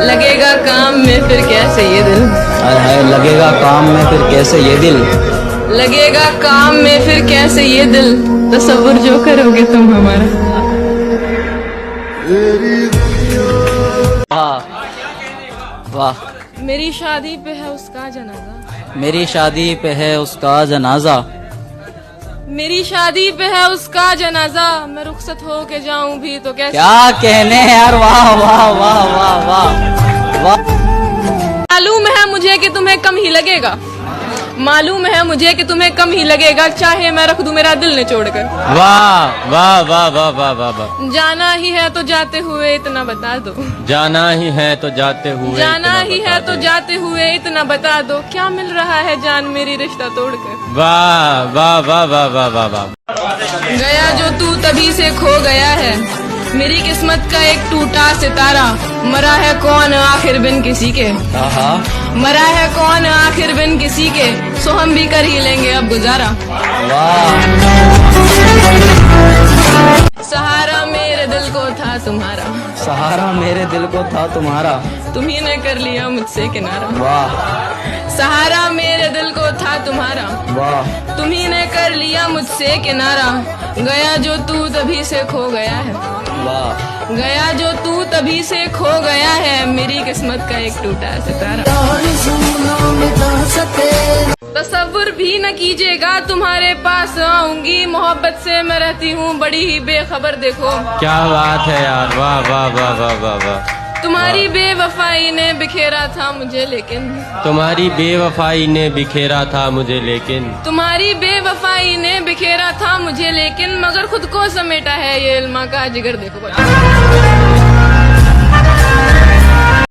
लगेगा काम में फिर कैसे ये दिल, हाय हाय लगेगा काम में फिर कैसे ये दिल, लगेगा काम में फिर कैसे ये दिल, तसव्वुर जो करोगे तुम हमारा। वाह वाह। मेरी शादी पे है उसका जनाजा, मेरी शादी पे है उसका जनाजा, मेरी शादी पे है उसका जनाजा, मैं रुखसत हो के जाऊं भी तो कैसे। क्या कहने हैं यार, वाह वाह वाह वाह वाह वाह। मालूम है मुझे कि तुम्हें कम ही लगेगा, मालूम है मुझे कि तुम्हें कम ही लगेगा, चाहे मैं रख दूं मेरा दिल निचोड़ कर। वाह वाह वाह वाह वाह वाह वाह। जाना ही है तो जाते हुए इतना बता दो, जाना ही है तो जाते हुए, जाना इतना ही बता है दो। तो जाते हुए इतना बता दो, क्या मिल रहा है जान मेरी रिश्ता तोड़कर। वाह वाह वाह वाह वाह वाह वाह। गया जो तू तभी से खो गया है, मेरी किस्मत का एक टूटा सितारा, मरा है कौन आखिर बिन किसी के, मरा है कौन आखिर बिन किसी के, सो हम भी कर ही लेंगे अब गुजारा। वाह। सहारा मेरे दिल को था तुम्हारा, सहारा मेरे दिल को था तुम्हारा, तुम्ही ने कर लिया मुझसे किनारा। वाह सहारा मेरे दिल को था तुम्हारा, वाह। तुम्ही ने कर लिया मुझसे किनारा, गया जो तू तभी से खो गया है, वाह। गया जो तू तभी से खो गया है, मेरी किस्मत का एक टूटा सितारा। तसव्वुर भी न कीजिएगा तुम्हारे पास आऊंगी, मोहब्बत से मैं रहती हूँ बड़ी ही बेखबर, देखो क्या बात है यार, वाह वाह वाह वाह वाह वाह। तुम्हारी बेवफाई ने बिखेरा था मुझे लेकिन, तुम्हारी बेवफाई ने बिखेरा था मुझे लेकिन, तुम्हारी बेवफाई ने बिखेरा था मुझे लेकिन, मगर खुद को समेटा है ये इल्मा का जिगर, देखो